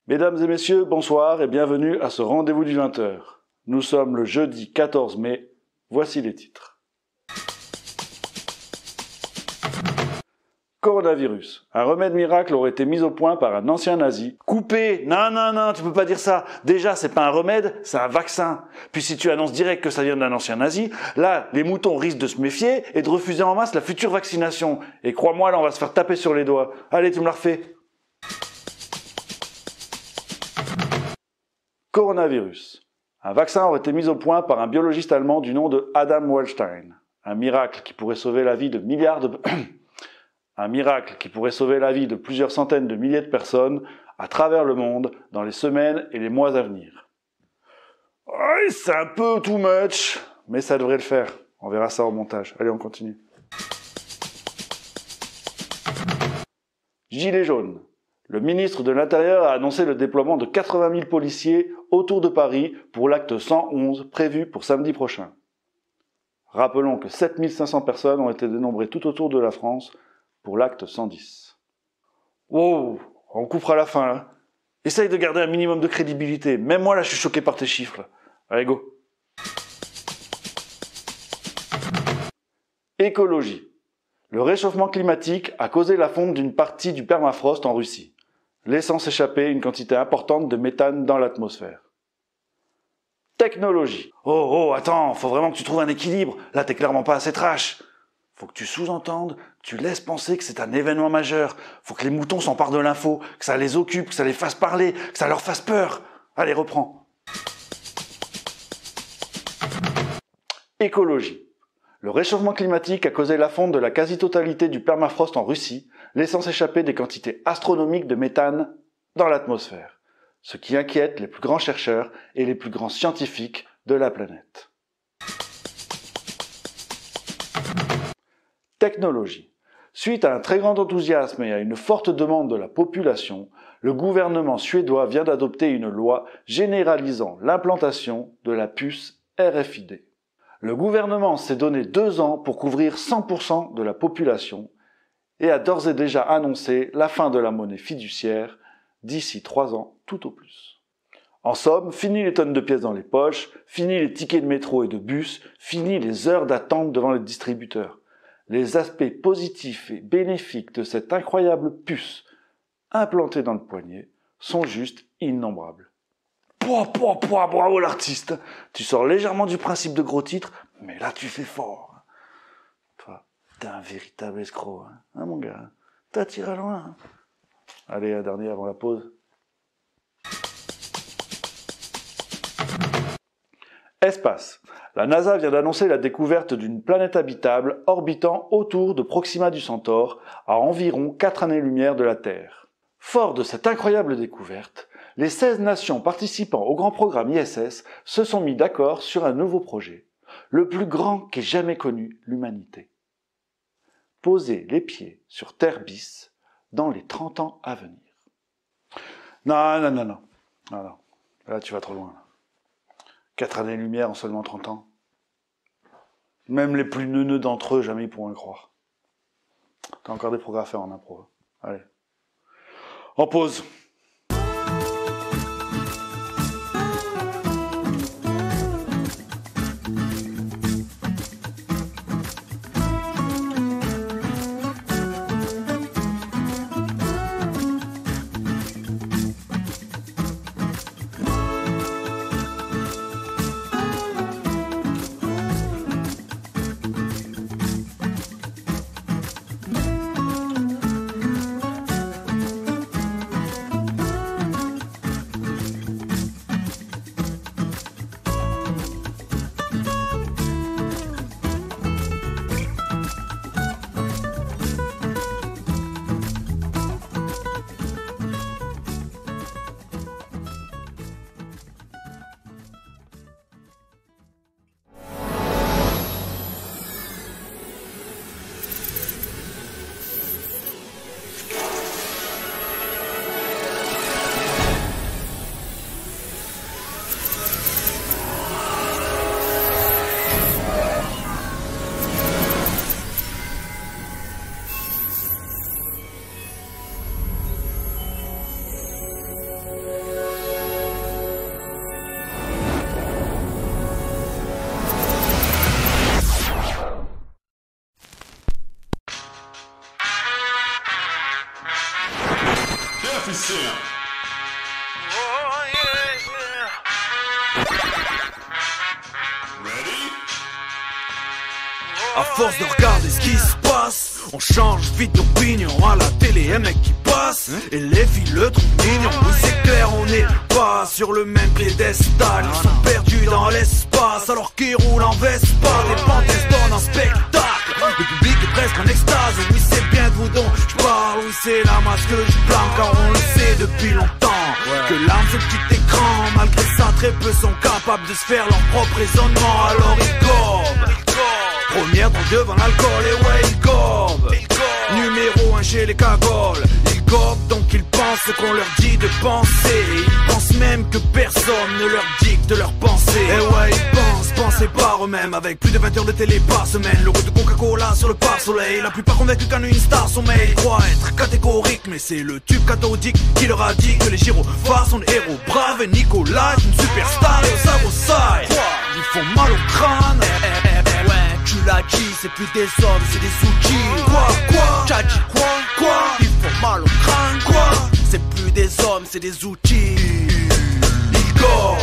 Mesdames et messieurs, bonsoir et bienvenue à ce rendez-vous du 20h. Nous sommes le jeudi 14 mai, voici les titres. Coronavirus. Un remède miracle aurait été mis au point par un ancien nazi. Coupé. Non, tu peux pas dire ça. Déjà, c'est pas un remède, c'est un vaccin. Puis si tu annonces direct que ça vient d'un ancien nazi, là, les moutons risquent de se méfier et de refuser en masse la future vaccination. Et crois-moi, là, on va se faire taper sur les doigts. Allez, tu me la refais. Coronavirus. Un vaccin aurait été mis au point par un biologiste allemand du nom de Adam Waldstein. Un miracle qui pourrait sauver la vie de Un miracle qui pourrait sauver la vie de plusieurs centaines de milliers de personnes à travers le monde dans les semaines et les mois à venir. Ouais, c'est un peu too much, mais ça devrait le faire. On verra ça au montage. Allez, on continue. Gilets jaunes. Le ministre de l'Intérieur a annoncé le déploiement de 80 000 policiers autour de Paris pour l'acte 111 prévu pour samedi prochain. Rappelons que 7 500 personnes ont été dénombrées tout autour de la France pour l'acte 110. Wow, on coupera à la fin, là. Essaye de garder un minimum de crédibilité. Même moi, là, je suis choqué par tes chiffres, là. Allez, go. Écologie. Le réchauffement climatique a causé la fonte d'une partie du permafrost en Russie, laissant s'échapper une quantité importante de méthane dans l'atmosphère. Technologie. Oh, attends, faut vraiment que tu trouves un équilibre. Là, t'es clairement pas assez trash. Faut que tu sous-entendes, tu laisses penser que c'est un événement majeur. Faut que les moutons s'emparent de l'info, que ça les occupe, que ça les fasse parler, que ça leur fasse peur. Allez, reprends. Écologie. Le réchauffement climatique a causé la fonte de la quasi-totalité du permafrost en Russie, laissant s'échapper des quantités astronomiques de méthane dans l'atmosphère, ce qui inquiète les plus grands chercheurs et les plus grands scientifiques de la planète. Technologie. Suite à un très grand enthousiasme et à une forte demande de la population, le gouvernement suédois vient d'adopter une loi généralisant l'implantation de la puce RFID. Le gouvernement s'est donné 2 ans pour couvrir 100% de la population et a d'ores et déjà annoncé la fin de la monnaie fiduciaire d'ici 3 ans tout au plus. En somme, fini les tonnes de pièces dans les poches, fini les tickets de métro et de bus, fini les heures d'attente devant les distributeurs. Les aspects positifs et bénéfiques de cette incroyable puce implantée dans le poignet sont juste innombrables. Bravo l'artiste. Tu sors légèrement du principe de gros titre, mais là tu fais fort. Toi, t'es un véritable escroc, hein mon gars. T'as tiré loin. Allez, un dernier avant la pause. Espace. La NASA vient d'annoncer la découverte d'une planète habitable orbitant autour de Proxima du Centaure, à environ 4 années-lumière de la Terre. Fort de cette incroyable découverte, les 16 nations participant au grand programme ISS se sont mis d'accord sur un nouveau projet, le plus grand qu'ait jamais connu l'humanité. Poser les pieds sur Terre bis dans les 30 ans à venir. Non. Là, tu vas trop loin. 4 années-lumière en seulement 30 ans. Même les plus neuneux d'entre eux, jamais ils pourront y croire. T'as encore des progrès à faire en impro. Allez. En pause. Sam. À force de regarder ce qui se passe, on change vite d'opinion. À la télé, un mec qui passe et les filles le trouvent mignon. Oui, c'est clair, on n'est pas sur le même piédestal. Ils sont perdus dans l'espace alors qu'ils roulent en Vespa. Des panthères donnent un spectacle, le public est presque en extase. Oui, c'est bien de vous dont je parle. Oui, c'est la masse que je blâme, car on le sait depuis longtemps que l'âme c'est le petit écran. Malgré ça, très peu sont capables de se faire leur propre raisonnement. Alors ils gobent. Première dans devant l'alcool et ouais ils gobent. Numéro 1 chez les cagoles. Ils gobent donc ils pensent ce qu'on leur dit de penser. Ils pensent même que personne ne leur dicte leur pensée. Et ouais ils pensez par eux-mêmes. Avec plus de 20 heures de télé par semaine. Le goût de Coca-Cola sur le pare-soleil. La plupart convaincus qu'en une star sommeil. Ils croient être catégoriques, mais c'est le tube cathodique qui leur a dit que les gyrophares sont des héros braves. Et Nicolas est une superstar et au sabotage ils font mal au crâne. Tu l'as dit, c'est plus des hommes, c'est des outils. Quoi T'as dit quoi Ils font mal au crâne. Quoi C'est plus des hommes, c'est des outils. Ils gobent.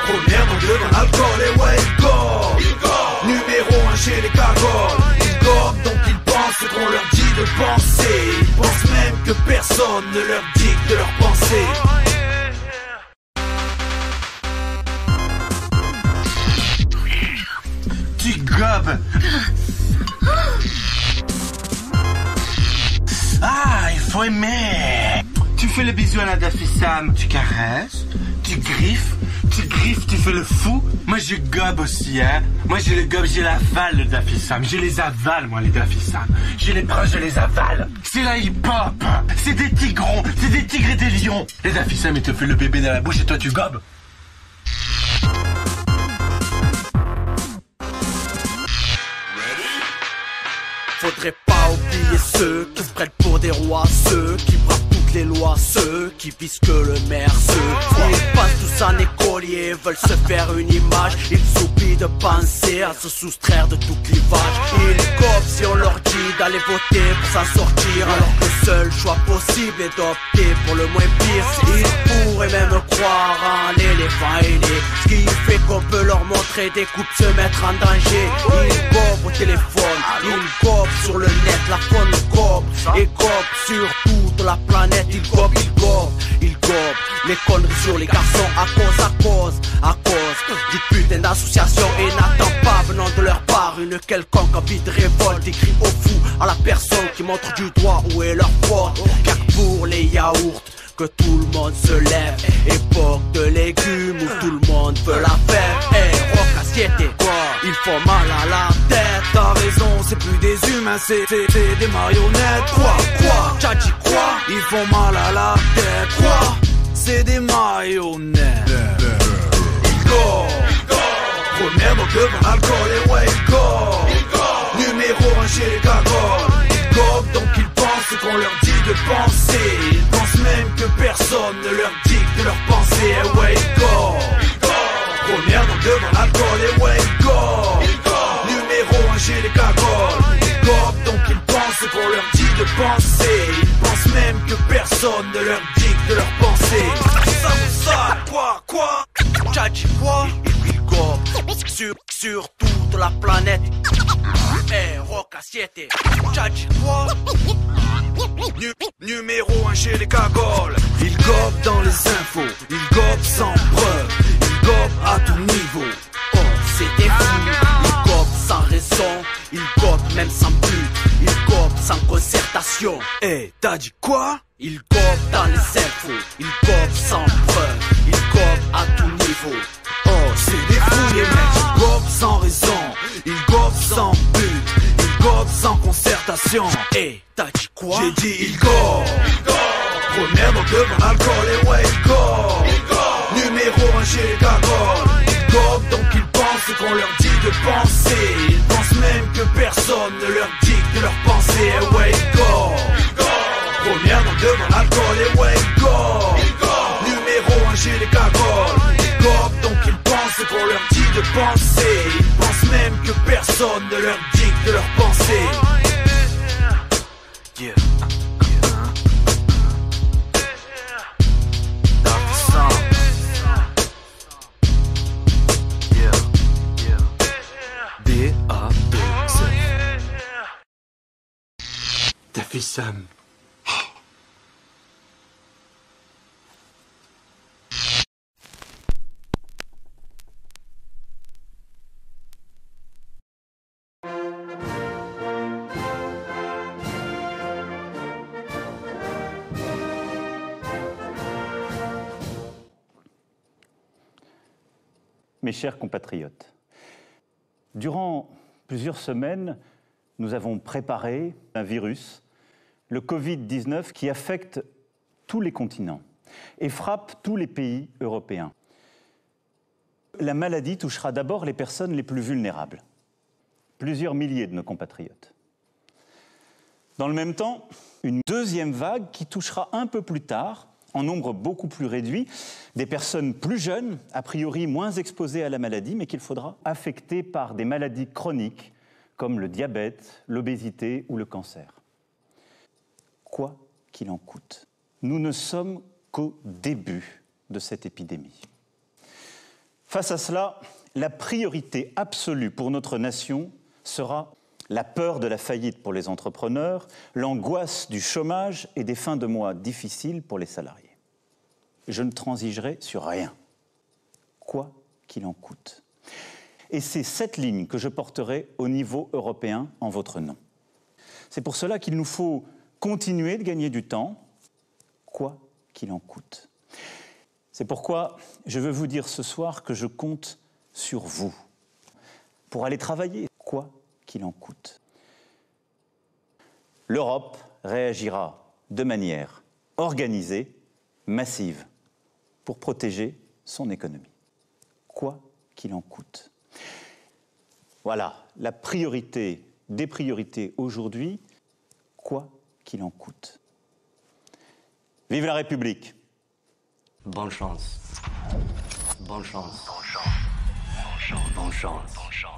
Première dans devant l'alcool et ouais ils gobent. Numéro 1 chez les cagoles. Ils gobent donc ils pensent ce qu'on leur dit de penser. Ils pensent même que personne ne leur dicte de leur pensée. Tu gobes. Ah, il faut aimer. Tu fais le bisou à la Daffy Sam. Tu caresses, tu griffes, tu fais le fou. Moi je gobe aussi, hein. Moi je le gobe, je l'avale le Daffy Sam. Je les avale, moi les Daffy Sam. Je les prends, je les avale. C'est la hip-hop. C'est des tigrons, c'est des tigres et des lions. Les Daffy Sam, ils te font le bébé dans la bouche et toi tu gobes. Faudrait pas oublier ceux qui se prennent pour des rois, ceux qui bravent toutes les lois, ceux qui visent que le maire, ceux qui passent tous en écolier, veulent se faire une image. Ils oublient de penser à se soustraire de tout clivage. Ils copent si on leur dit d'aller voter pour s'en sortir, alors que le seul choix possible est d'opter pour le moins pire. Ils pourraient même croire en l'éléphant ailé, ce qui fait qu'on peut leur montrer des coupes se mettre en danger. Ils copent au téléphone, ils copent sur le net, la faune gobe et gobe sur toute la planète. Ils gobent les conneries sur les garçons à cause d'une putain d'association. Et n'attend pas venant de leur part une quelconque envie de révolte. Ils crient au fou à la personne qui montre du doigt où est leur faute. Car pour les yaourts que tout le monde se lève, époque de légumes où tout le monde veut la faire. Rock assiette, ils font mal à la tête. T'as raison, c'est plus des humains, c'est des marionnettes. Quoi T'as dit quoi Ils font mal à la tête. Quoi C'est des marionnettes. Ils gobent. Première donc devant l'alcool et ouais ils gobent. Numéro 1 chez les cagoles. Ils gobent donc ils pensent ce qu'on leur dit de penser. Ils pensent même que personne ne leur dicte de leur pensée. Et ouais ils gobent. Première donc devant l'alcool et ouais ils gobent. Numéro 1 chez les cagoles. Ils gobent donc ils pensent ce qu'on leur dit de penser. Ils pensent même que personne ne leur dicte de leur pensée. Ça, quoi T'as dit quoi Ils gobent sur toute la planète. Rock assiette. T'as dit quoi Numéro 1 chez les cagoles. Ils gobent dans les infos, ils gobent sans preuve, ils gobent à tout niveau. Oh, c'est des fous. Ils gobent sans raison, ils gobent même sans but, ils gobent sans concertation. T'as dit quoi Ils gobent dans les infos, ils gobent sans preuve, ils gobent à tout niveau. Oh, c'est des fous les mecs. Ils gobent sans raison, ils gobent sans but, ils gobent sans concertation. T'as dit quoi J'ai dit ils gobent. Première donc devant l'alcool et ouais ils gobent. Numéro 1 chez les cagoles. Ils gobent donc ils pensent ce qu'on leur dit de penser. Ils pensent même que personne ne leur dicte de leur pensée. Et ouais ils gobent. Première donc devant l'alcool et ouais ils gobent. Numéro 1 chez les cagoles. Ils gobent donc ils pensent ce qu'on leur dit de penser. Ils pensent même que personne ne leur dicte de leur pensée. Yeah. Sam. Mes chers compatriotes, durant plusieurs semaines, nous avons préparé un virus, le Covid-19, qui affecte tous les continents et frappe tous les pays européens. La maladie touchera d'abord les personnes les plus vulnérables, plusieurs milliers de nos compatriotes. Dans le même temps, une deuxième vague qui touchera un peu plus tard, en nombre beaucoup plus réduit, des personnes plus jeunes, a priori moins exposées à la maladie, mais qu'il faudra affecter par des maladies chroniques comme le diabète, l'obésité ou le cancer. Quoi qu'il en coûte, nous ne sommes qu'au début de cette épidémie. Face à cela, la priorité absolue pour notre nation sera la peur de la faillite pour les entrepreneurs, l'angoisse du chômage et des fins de mois difficiles pour les salariés. Je ne transigerai sur rien, quoi qu'il en coûte. Et c'est cette ligne que je porterai au niveau européen en votre nom. C'est pour cela qu'il nous faut continuer de gagner du temps, quoi qu'il en coûte. C'est pourquoi je veux vous dire ce soir que je compte sur vous pour aller travailler, quoi qu'il en coûte. L'Europe réagira de manière organisée, massive, pour protéger son économie, quoi qu'il en coûte. Voilà, la priorité des priorités aujourd'hui, quoi qu'il en coûte. Vive la République! Bonne chance. Bonne chance. Bonne chance. Bonne chance. Bonne chance.